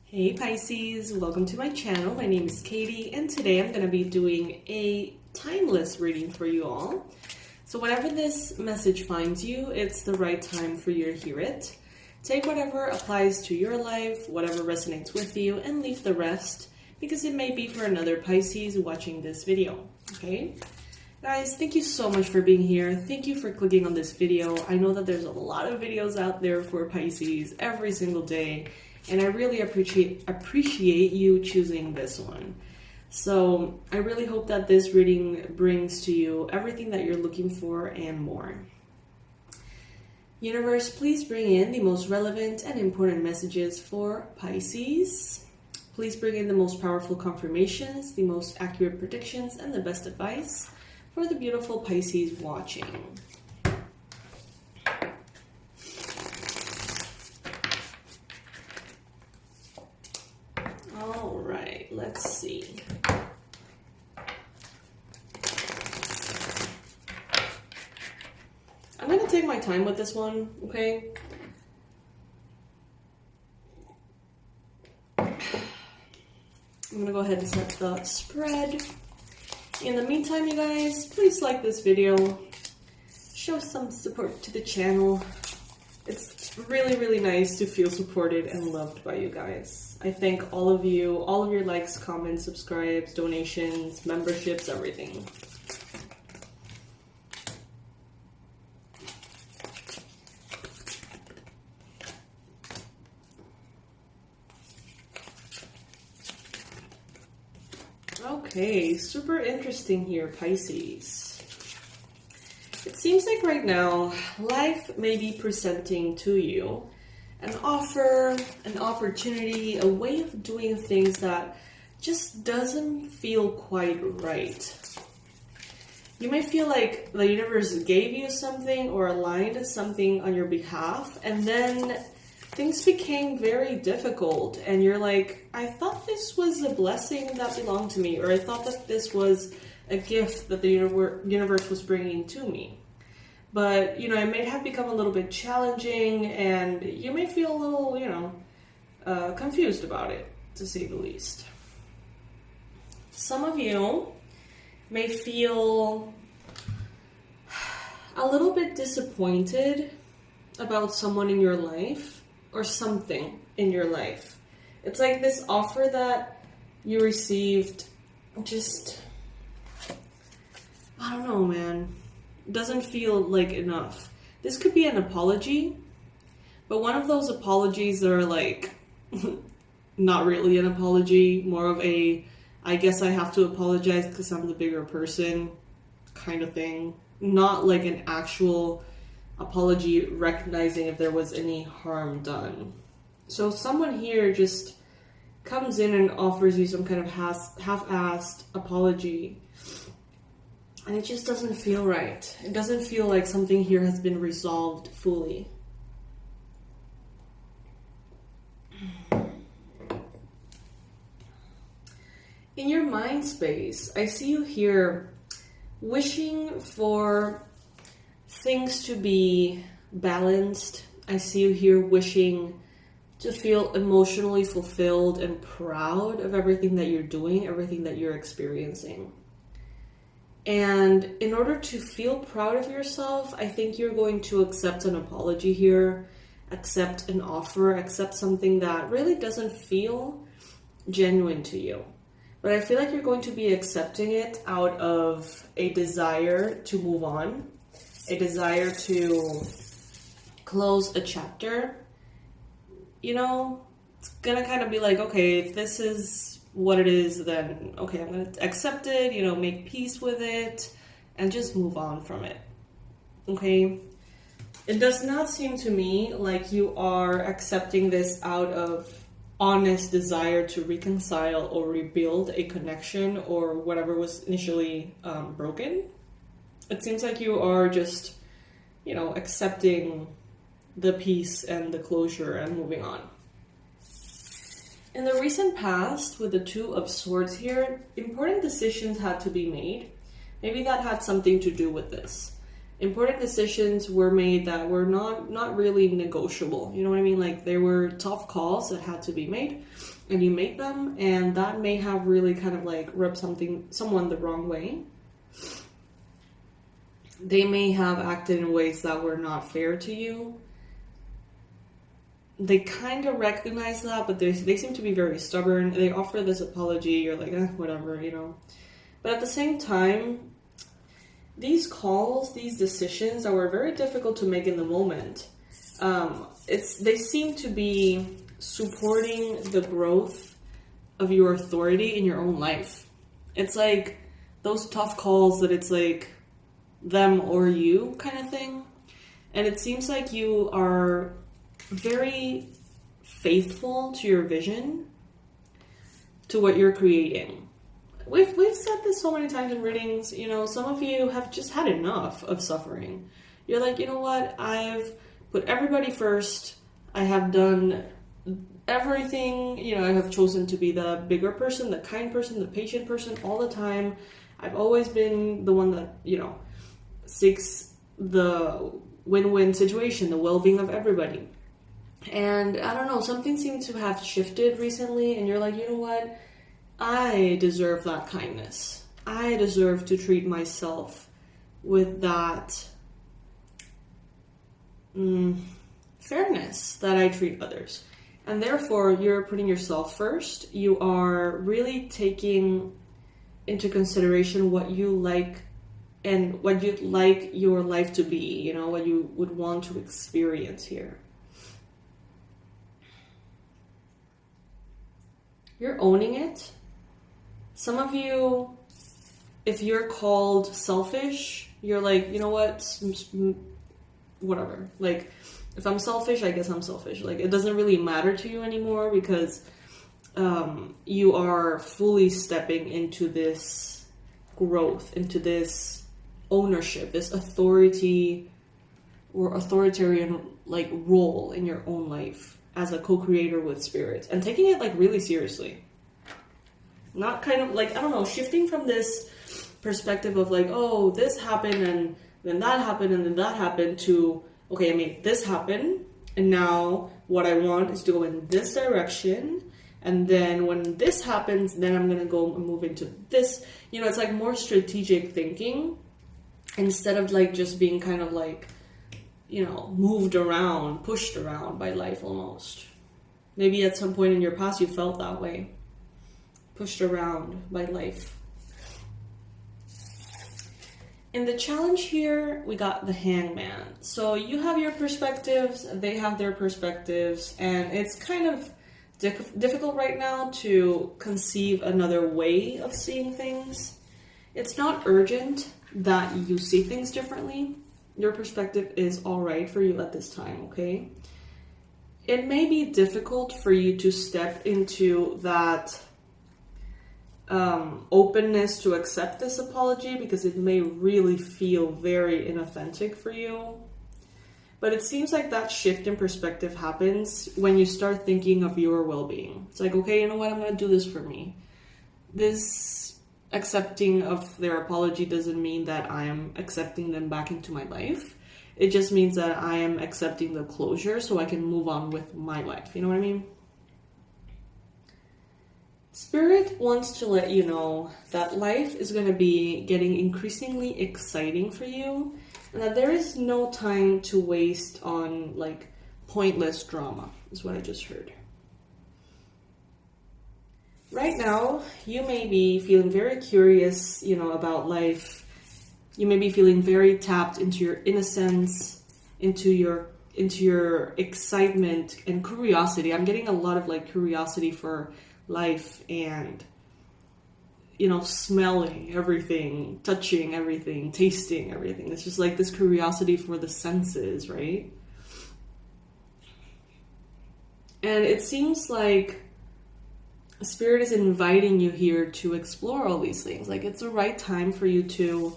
Hey Pisces, welcome to my channel. My name is Katie and today I'm going to be doing a timeless reading for you all. So whenever this message finds you, it's the right time for you to hear it. Take whatever applies to your life, whatever resonates with you, and leave the rest because it may be for another Pisces watching this video, okay? Guys, thank you so much for being here. Thank you for clicking on this video. I know that there's a lot of videos out there for Pisces every single day. And I really appreciate you choosing this one. So I really hope that this reading brings to you everything that you're looking for and more. Universe, please bring in the most relevant and important messages for Pisces. Please bring in the most powerful confirmations, the most accurate predictions, and the best advice for the beautiful Pisces watching. All right, let's see. I'm going to take my time with this one, okay? I'm going to go ahead and set the spread. In the meantime, you guys, please like this video. Show some support to the channel. It's really nice to feel supported and loved by you guys. I thank all of you, all of your likes, comments, subscribes, donations, memberships, everything. Okay, super interesting here, Pisces. It seems like right now, life may be presenting to you an offer, an opportunity, a way of doing things that just doesn't feel quite right. You may feel like the universe gave you something or aligned something on your behalf, and then things became very difficult, and you're like, I thought this was a blessing that belonged to me, or I thought that this was a gift that the universe was bringing to me. But, you know, it may have become a little bit challenging and you may feel a little, confused about it, to say the least. Some of you may feel a little bit disappointed about someone in your life or something in your life. It's like this offer that you received just, I don't know, man. Doesn't feel like enough. This could be an apology, but one of those apologies are like not really an apology, more of a I guess I have to apologize because I'm the bigger person kind of thing. Not like an actual apology recognizing if there was any harm done. So someone here just comes in and offers you some kind of half-assed apology. And it just doesn't feel right. It doesn't feel like something here has been resolved fully. In your mind space, I see you here wishing for things to be balanced. I see you here wishing to feel emotionally fulfilled and proud of everything that you're doing, everything that you're experiencing. And in order to feel proud of yourself, I think you're going to accept an apology here, accept an offer, accept something that really doesn't feel genuine to you. But I feel like you're going to be accepting it out of a desire to move on, a desire to close a chapter. You know, it's gonna kind of be like, okay, if this is what it is, then okay, I'm gonna accept it, make peace with it and just move on from it. Okay, it does not seem to me like you are accepting this out of honest desire to reconcile or rebuild a connection or whatever was initially broken. It seems like you are just accepting the peace and the closure and moving on. In the recent past, with the Two of Swords here, important decisions had to be made. Maybe that had something to do with this. important decisions were made that were not really negotiable. You know what I mean? Like, they were tough calls that had to be made, and you make them, and that may have really kind of like rubbed someone the wrong way. They may have acted in ways that were not fair to you. They kind of recognize that, but they seem to be very stubborn. They offer this apology, you're like, whatever, you know. But at the same time, these calls, these decisions that were very difficult to make in the moment, they seem to be supporting the growth of your authority in your own life. It's like those tough calls that it's like them or you kind of thing. And it seems like you are very faithful to your vision, to what you're creating. We've said this so many times in readings, you know, some of you have just had enough of suffering. You're like, you know what, I've put everybody first, I have done everything, you know, I have chosen to be the bigger person, the kind person, the patient person all the time. I've always been the one that, you know, seeks the win-win situation, the well-being of everybody. And I don't know, something seemed to have shifted recently, and you're like, you know what? I deserve that kindness. I deserve to treat myself with that fairness that I treat others. And therefore, you're putting yourself first. You are really taking into consideration what you like and what you'd like your life to be, you know, what you would want to experience here. You're owning it. Some of you, if you're called selfish, you're like, you know what, whatever. Like, if I'm selfish, I guess I'm selfish. Like, it doesn't really matter to you anymore because you are fully stepping into this growth, into this ownership, this authority or authoritarian like role in your own life as a co-creator with spirit, and taking it like really seriously. Not kind of like, I don't know, shifting from this perspective of like, oh, this happened and then that happened and then that happened, to, okay, I made this happen and now what I want is to go in this direction, and then when this happens, then I'm gonna go and move into this. You know, it's like more strategic thinking instead of like just being kind of like, you know, moved around, pushed around by life almost. Maybe at some point in your past you felt that way, pushed around by life. In the challenge here, we got the Hangman. So you have your perspectives, they have their perspectives, and it's kind of difficult right now to conceive another way of seeing things. It's not urgent that you see things differently. Your perspective is all right for you at this time, okay? It may be difficult for you to step into that openness to accept this apology because it may really feel very inauthentic for you. But it seems like that shift in perspective happens when you start thinking of your well-being. It's like, okay, you know what? I'm going to do this for me. This accepting of their apology doesn't mean that I am accepting them back into my life. It just means that I am accepting the closure so I can move on with my life. You know what I mean? Spirit wants to let you know that life is going to be getting increasingly exciting for you, and that there is no time to waste on like pointless drama, is what I just heard. Right now, you may be feeling very curious, you know, about life. You may be feeling very tapped into your innocence, into your excitement and curiosity. I'm getting a lot of like curiosity for life and, you know, smelling everything, touching everything, tasting everything. It's just like this curiosity for the senses, right? And it seems like Spirit is inviting you here to explore all these things. Like, it's the right time for you to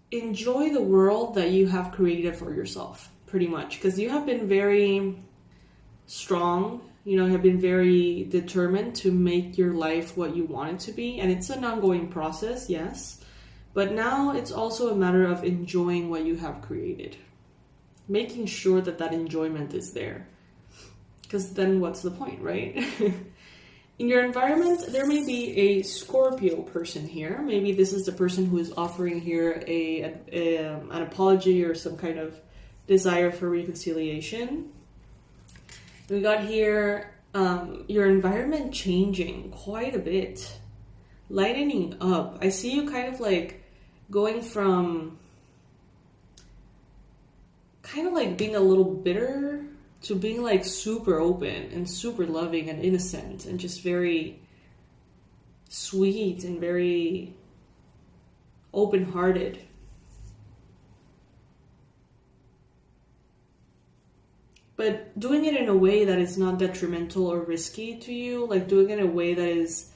enjoy the world that you have created for yourself, pretty much. Because you have been very strong, you know, you have been very determined to make your life what you want it to be. And it's an ongoing process, yes. But now it's also a matter of enjoying what you have created. Making sure that that enjoyment is there. Because then what's the point, right? In your environment, there may be a Scorpio person here. Maybe this is the person who is offering here an apology or some kind of desire for reconciliation. We got here your environment changing quite a bit. Lightening up. I see you kind of like going from kind of like being a little bitter to being like super open and super loving and innocent and just very sweet and very open-hearted. But doing it in a way that is not detrimental or risky to you, like doing it in a way that is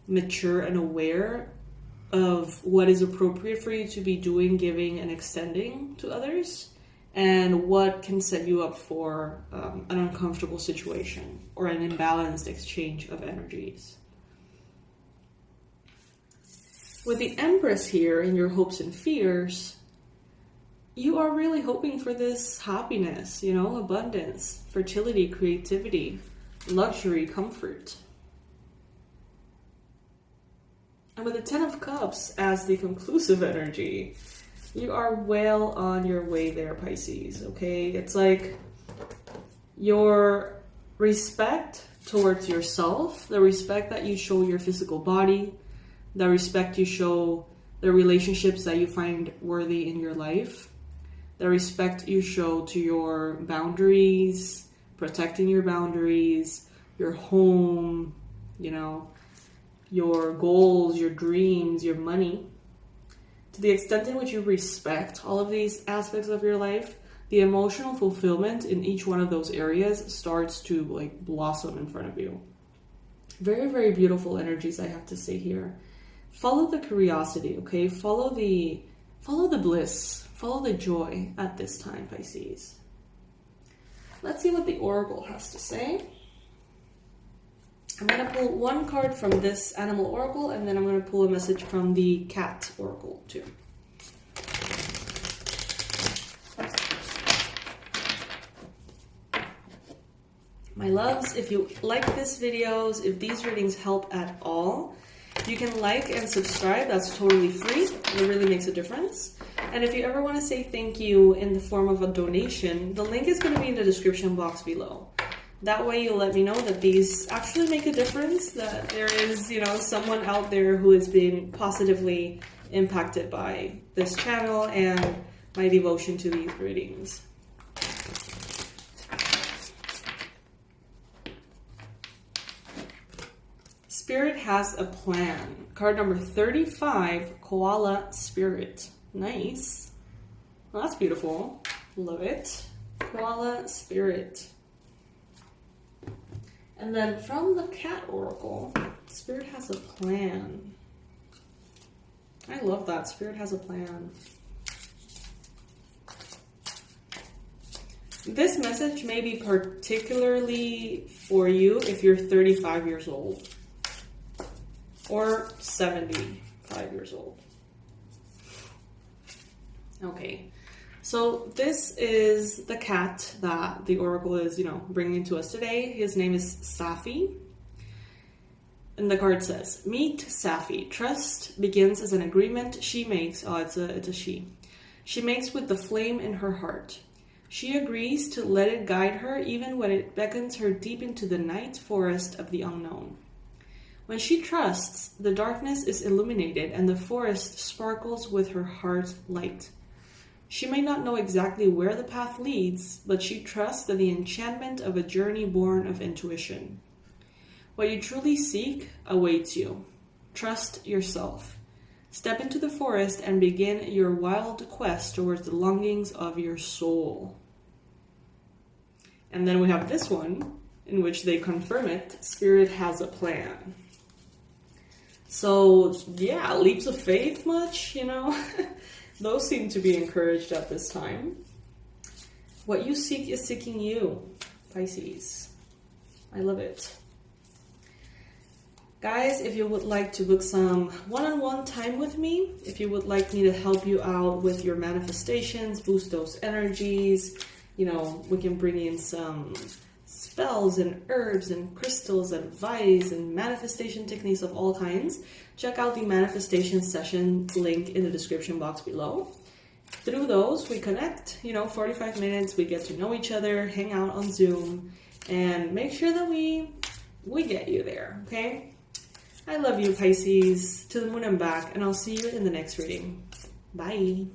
mature and aware of what is appropriate for you to be doing, giving, and extending to others, and what can set you up for an uncomfortable situation or an imbalanced exchange of energies. With the Empress here in your hopes and fears, you are really hoping for this happiness, you know, abundance, fertility, creativity, luxury, comfort. And with the Ten of Cups as the conclusive energy, you are well on your way there, Pisces, okay? It's like your respect towards yourself, the respect that you show your physical body, the respect you show the relationships that you find worthy in your life, the respect you show to your boundaries, protecting your boundaries, your home, you know, your goals, your dreams, your money. To the extent in which you respect all of these aspects of your life, the emotional fulfillment in each one of those areas starts to like blossom in front of you. Very, very beautiful energies, I have to say here. Follow the curiosity, okay? Follow the bliss, follow the joy at this time, Pisces. Let's see what the Oracle has to say. I'm going to pull one card from this animal oracle, and then I'm going to pull a message from the cat oracle too. My loves, if you like this videos, if these readings help at all, you can like and subscribe. That's totally free. It really makes a difference. And if you ever want to say thank you in the form of a donation, the link is going to be in the description box below. That way you'll let me know that these actually make a difference, that there is, you know, someone out there who has been positively impacted by this channel and my devotion to these readings. Spirit has a plan. Card number 35, Koala Spirit. Nice. Well, that's beautiful. Love it. Koala Spirit. And then from the cat oracle, Spirit has a plan. I love that. Spirit has a plan. This message may be particularly for you if you're 35 years old or 75 years old. Okay. So this is the cat that the oracle is, you know, bringing to us today. His name is Safi. And the card says, meet Safi. Trust begins as an agreement she makes. Oh, it's a she. She makes with the flame in her heart. She agrees to let it guide her even when it beckons her deep into the night forest of the unknown. When she trusts, the darkness is illuminated and the forest sparkles with her heart light. She may not know exactly where the path leads, but she trusts that the enchantment of a journey born of intuition. What you truly seek awaits you. Trust yourself. Step into the forest and begin your wild quest towards the longings of your soul. And then we have this one, in which they confirm it. Spirit has a plan. So, yeah, leaps of faith much, you know? Those seem to be encouraged at this time. What you seek is seeking you, Pisces. I love it. Guys, if you would like to book some one-on-one time with me, if you would like me to help you out with your manifestations, boost those energies, you know, we can bring in some spells and herbs and crystals, advice and manifestation techniques of all kinds, check out the manifestation session link in the description box below. Through those, we connect, you know, 45 minutes, we get to know each other, hang out on Zoom, and make sure that we get you there, okay? I love you, Pisces, to the moon and back, and I'll see you in the next reading. Bye.